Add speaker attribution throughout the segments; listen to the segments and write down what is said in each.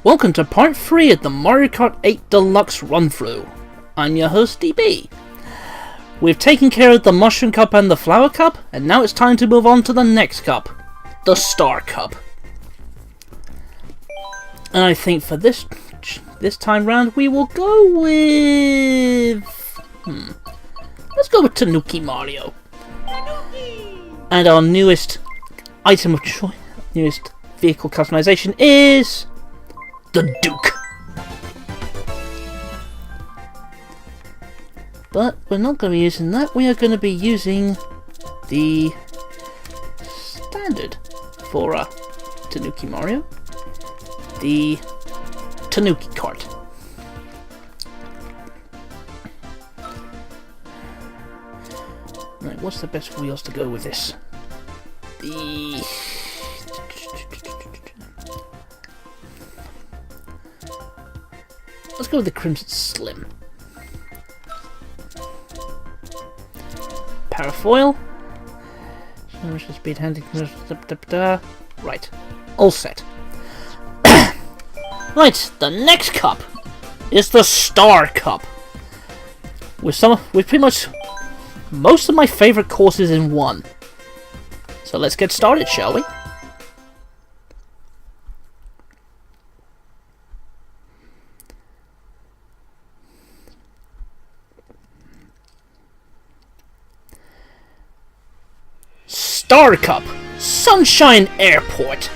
Speaker 1: Welcome to part 3 of the Mario Kart 8 Deluxe run-through. I'm your host DB. We've taken care of the Mushroom Cup and the Flower Cup, and now it's time to move on to the next cup, the Star Cup. And I think for this time round we will go with... let's go with Tanooki Mario. And our newest item of choice, newest vehicle customization is... the Duke. But we're not going to be using that, we are going to be using the standard for Tanooki Mario, the Tanooki Kart. Right, what's the best wheels to go with this? Let's go with the Crimson Slim. Parafoil. Speed handling. Right. All set. Right, the next cup is the Star Cup. With pretty much most of my favourite courses in one. So let's get started, shall we? Star Cup, Sunshine Airport.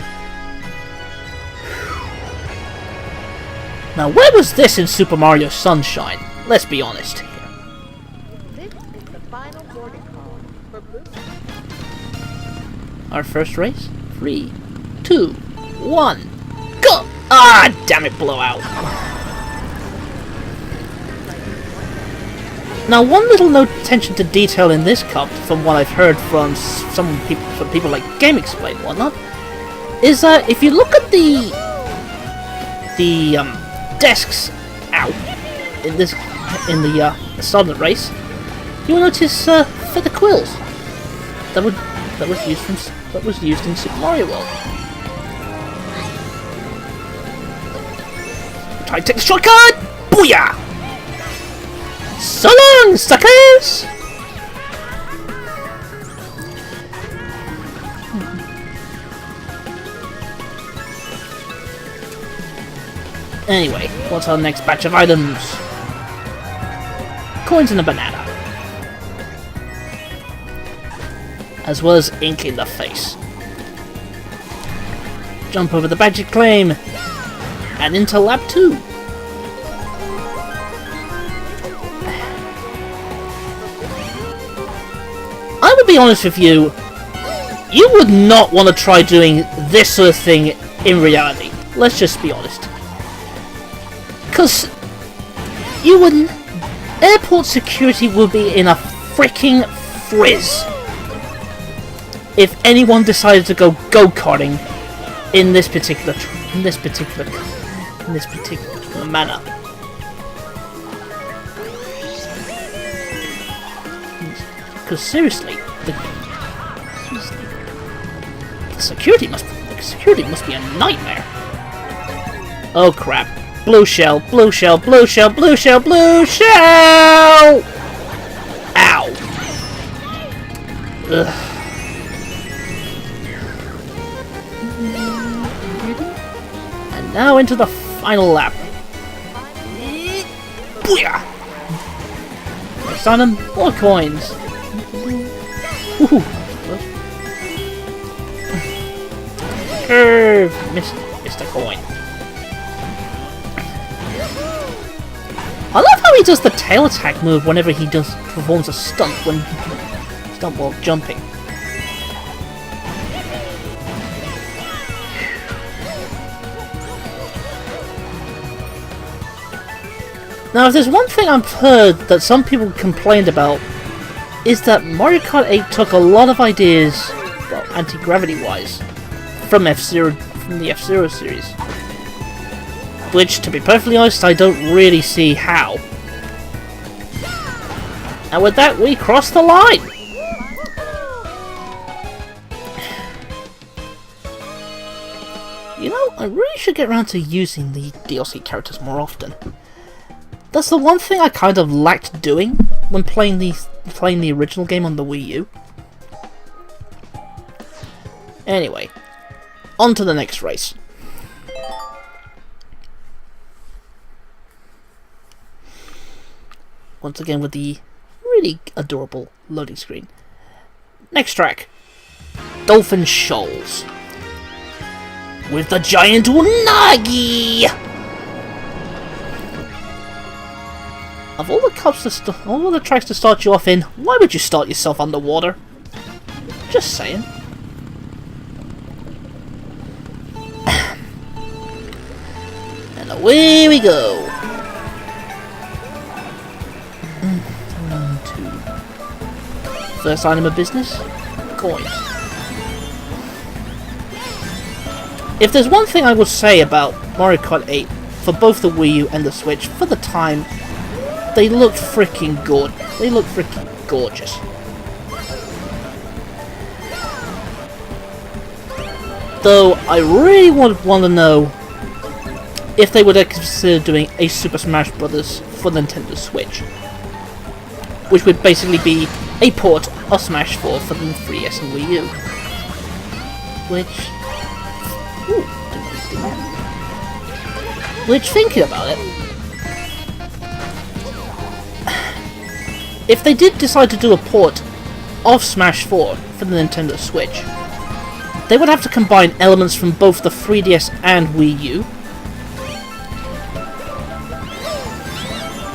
Speaker 1: Now, where was this in Super Mario Sunshine? Let's be honest.
Speaker 2: This is the final boarding call for Blue.
Speaker 1: Our first race. 3, 2, 1, go! Ah, damn it, blowout. Now, one little note attention to detail in this cup, from what I've heard from people like Game Explain and whatnot, is that if you look at the desks out in the start of the race, you will notice feather quills that was used in Super Mario World. Try to take the shortcut! Booyah! So long, suckers! Anyway, what's our next batch of items? Coins and a banana. As well as ink in the face. Jump over the badge claim. And into lap 2. I would be honest with you, you would not want to try doing this sort of thing in reality. Let's just be honest. Because you wouldn't... airport security would be in a freaking frizz if anyone decided to go go-karting in this particular manner. Because seriously, the security must be a nightmare. Oh crap. Blue shell, blue shell, blue shell, blue shell, blue shell! Ow. Ugh. And now into the final lap. Booyah! Next on them, more coins. Woohoo! Curve! Missed a coin. I love how he does the tail attack move whenever he performs a stunt while jumping. Now, if there's one thing I've heard that some people complained about, is that Mario Kart 8 took a lot of ideas, well, anti-gravity wise, from the F-Zero series. Which, to be perfectly honest, I don't really see how. And with that, we cross the line! You know, I really should get around to using the DLC characters more often. That's the one thing I kind of lacked doing when playing the original game on the Wii U. Anyway, on to the next race. Once again with the really adorable loading screen. Next track, Dolphin Shoals. With the giant Unagi! Of all the tracks to start you off in, why would you start yourself underwater? Just saying. And away we go. First item of business, coins. If there's one thing I will say about Mario Kart 8 for both the Wii U and the Switch, for the time, they look freaking good. They look freaking gorgeous. Though I really want to know if they would consider doing a Super Smash Bros. For Nintendo Switch, which would basically be a port of Smash 4 for the 3DS and Wii U. Which, thinking about it, if they did decide to do a port of Smash 4 for the Nintendo Switch, they would have to combine elements from both the 3DS and Wii U.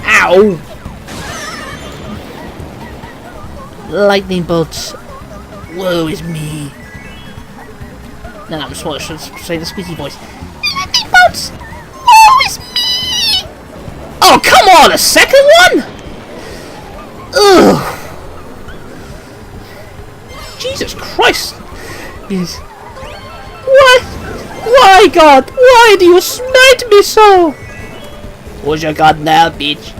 Speaker 1: Ow! Lightning bolts. Woe is me. No, I'm supposed to say the squeaky voice. Lightning bolts. Woe is me. Oh, come on, a second one? Ugh. Jesus Christ. Yes. What? Why, God? Why do you smite me so? Who's your god now, bitch?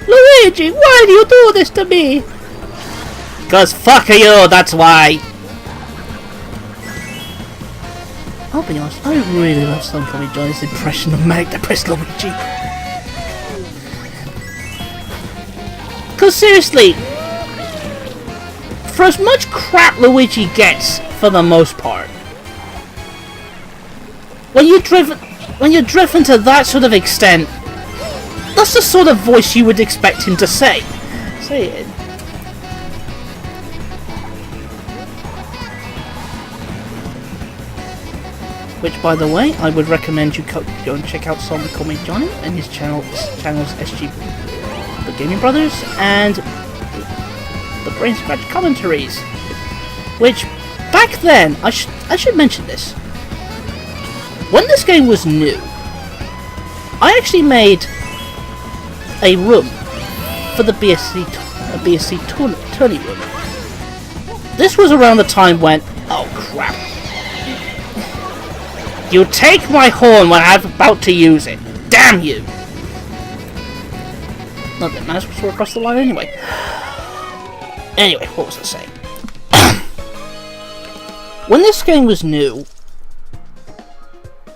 Speaker 1: Luigi, why do you do this to me? Cause fuck you, that's why. I'll be honest, I really love Stone Cold Johnny's impression of Manic Depressed Luigi. Cause seriously, for as much crap Luigi gets, for the most part, when you're driven to that sort of extent, that's the sort of voice you would expect him to say. Say it. Which, by the way, I would recommend you go and check out Sonic Comic Johnny and his channel's SG The Gaming Brothers and the Brain Scratch commentaries. Which, back then, I should mention this. When this game was new, I actually made a room for the BSC tourney room. This was around the time when... Oh crap. You take my horn when I'm about to use it. Damn you! Not that matters, we're across the line anyway. Anyway, what was I saying? When this game was new,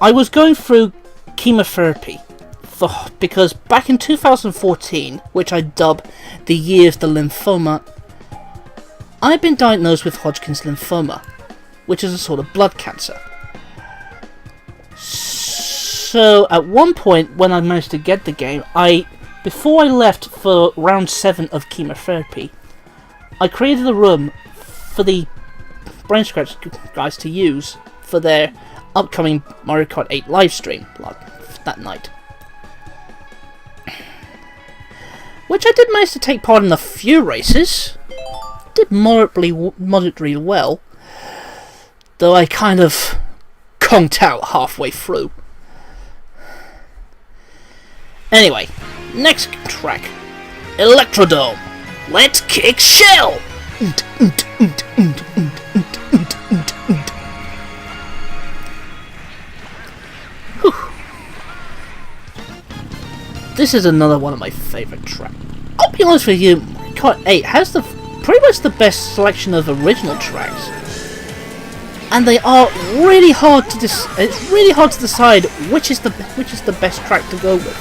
Speaker 1: I was going through chemotherapy. Because back in 2014, which I dub the year of the lymphoma, I've been diagnosed with Hodgkin's lymphoma, which is a sort of blood cancer. So at one point when I managed to get the game, before I left for round 7 of chemotherapy, I created a room for the Brain Scratch guys to use for their upcoming Mario Kart 8 livestream that night. Which I did manage to take part in a few races. Did moderately well. Though I kind of conked out halfway through. Anyway, next track. Electro Doll. Let's kick shell! This is another one of my favourite tracks. I'll be honest with you, Mario Kart 8 has pretty much the best selection of original tracks. and they are really hard to it's really hard to decide which is the best track to go with.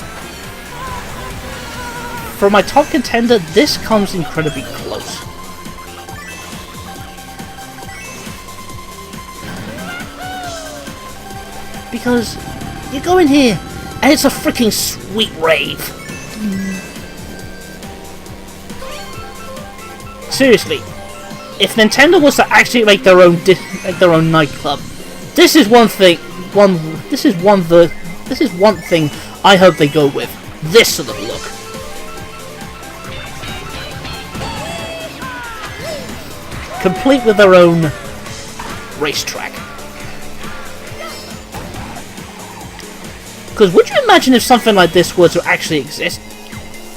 Speaker 1: For my top contender, this comes incredibly close. Because you go in here and it's a freaking sweet rave. Seriously, if Nintendo was to actually make their own nightclub, this is one thing I hope they go with. This sort of look. Complete with their own racetrack. Because would you imagine if something like this were to actually exist?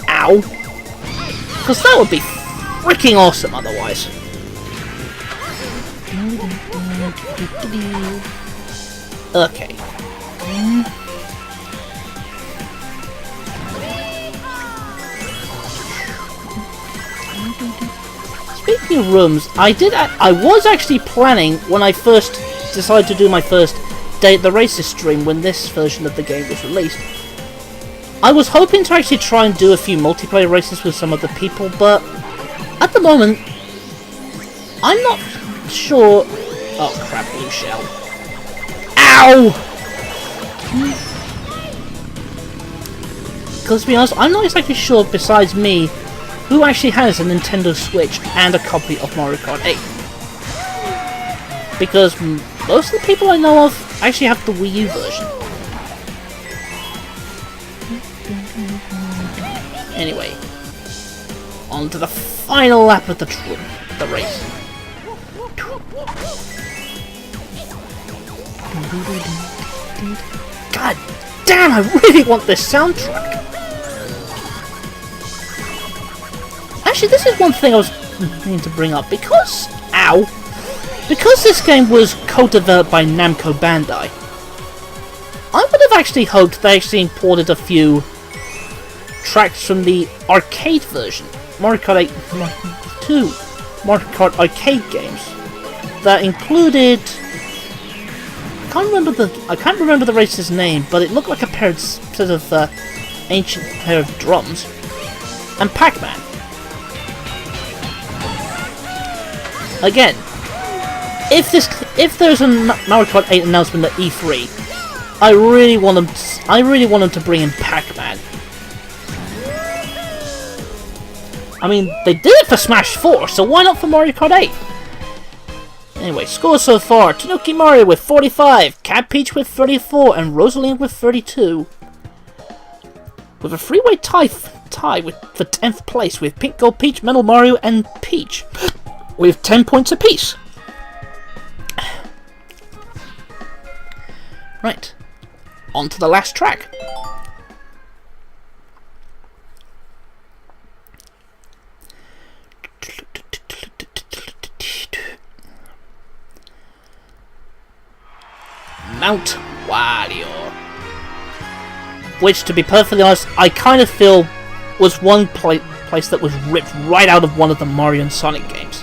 Speaker 1: Ow! Because that would be freaking awesome otherwise. Okay. Speaking of rooms, I was actually planning when I first decided to do my first Day at the Races stream when this version of the game was released. I was hoping to actually try and do a few multiplayer races with some other people, but at the moment, I'm not sure. Oh crap, blue shell. Ow! Because to be honest, I'm not exactly sure, besides me, who actually has a Nintendo Switch and a copy of Mario Kart 8. Because most of the people I know of actually have the Wii U version. Anyway, on to the final lap of the race. God damn, I really want this soundtrack. Actually, this is one thing I was meaning to bring up. Because this game was co-developed by Namco Bandai, I would have actually hoped they actually imported a few tracks from the arcade version, Mario Kart 8, 2 Mario Kart arcade games that included. I can't remember the racer's name, but it looked like a set of ancient pair of drums, and Pac-Man. Again, if there's a Mario Kart 8 announcement at E3, I really want them to bring in Pac-Man. I mean, they did it for Smash 4, so why not for Mario Kart 8? Anyway, scores so far: Tanooki Mario with 45, Cat Peach with 34, and Rosaline with 32. With a three-way tie for 10th place with Pink, Gold, Peach, Metal Mario, and Peach, with 10 points apiece. Right, on to the last track. Mount Wario. Which, to be perfectly honest, I kind of feel was one place that was ripped right out of one of the Mario and Sonic games.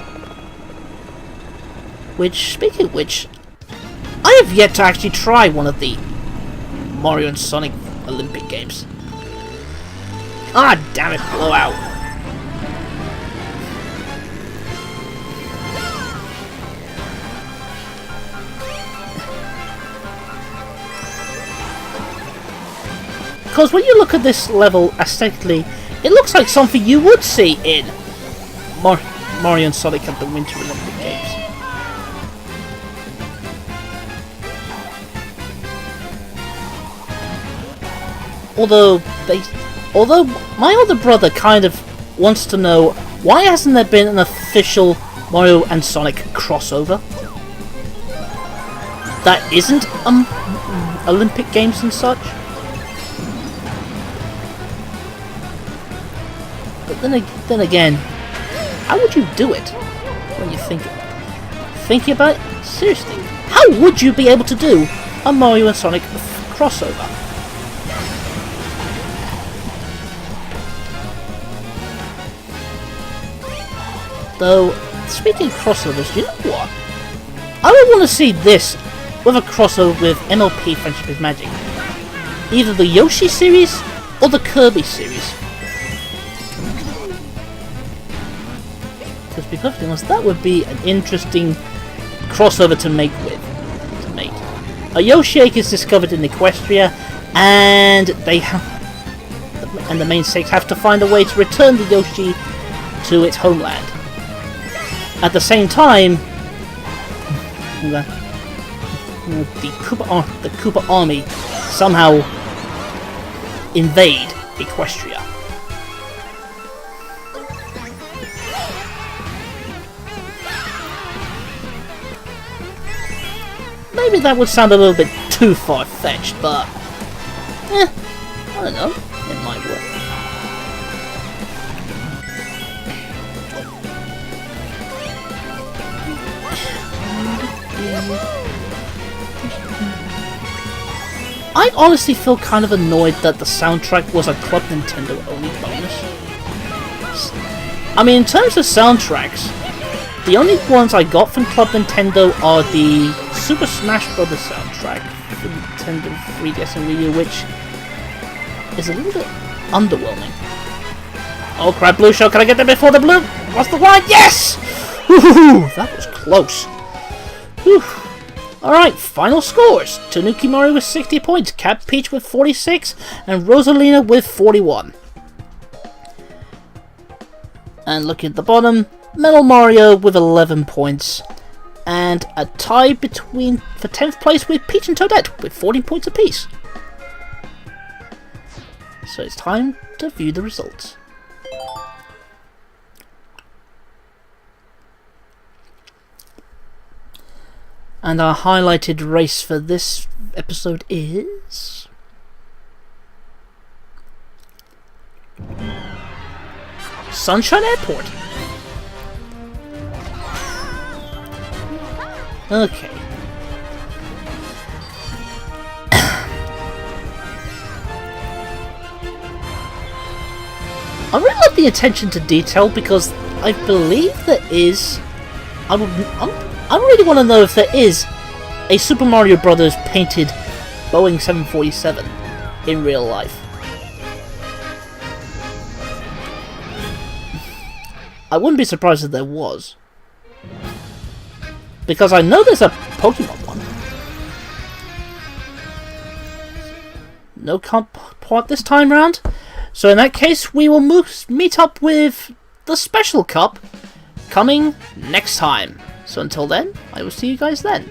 Speaker 1: Which, speaking of which, I have yet to actually try one of the Mario and Sonic Olympic games. Ah, damn it, blowout. Because when you look at this level aesthetically, it looks like something you would see in Mario and Sonic at the Winter Olympic Games. Although my older brother kind of wants to know why hasn't there been an official Mario and Sonic crossover that isn't Olympic Games and such. But then again, how would you do it when you think about it? Thinking about it seriously, how would you be able to do a Mario and Sonic crossover? Though, speaking of crossovers, you know what? I would want to see this with a crossover with MLP Friendship is Magic. Either the Yoshi series or the Kirby series. To be perfectly honest, that would be an interesting crossover to make with. A Yoshi egg is discovered in Equestria, and the main six have to find a way to return the Yoshi to its homeland. At the same time, the Koopa army somehow invade Equestria. Maybe that would sound a little bit too far-fetched, but I don't know, it might work. I honestly feel kind of annoyed that the soundtrack was a Club Nintendo only bonus. I mean, in terms of soundtracks, the only ones I got from Club Nintendo are the Super Smash Bros. Soundtrack for Nintendo 3DS and Wii U, which is a little bit underwhelming. Oh crap, Blue Shell, can I get there before the blue? What's the line? Yes! Woohoo! That was close. Whew. Alright, final scores. Tanooki Mario with 60 points, Cat Peach with 46, and Rosalina with 41. And looking at the bottom, Metal Mario with 11 points, and a tie for 10th place with Peach and Toadette with 14 points apiece. So it's time to view the results. And our highlighted race for this episode is Sunshine Airport. Okay. I really like the attention to detail because I believe there is. I really want to know if there is a Super Mario Brothers painted Boeing 747 in real life. I wouldn't be surprised if there was, because I know there's a Pokemon one. No comp part this time round. So in that case, we will meet up with the Special Cup coming next time. So until then, I will see you guys then.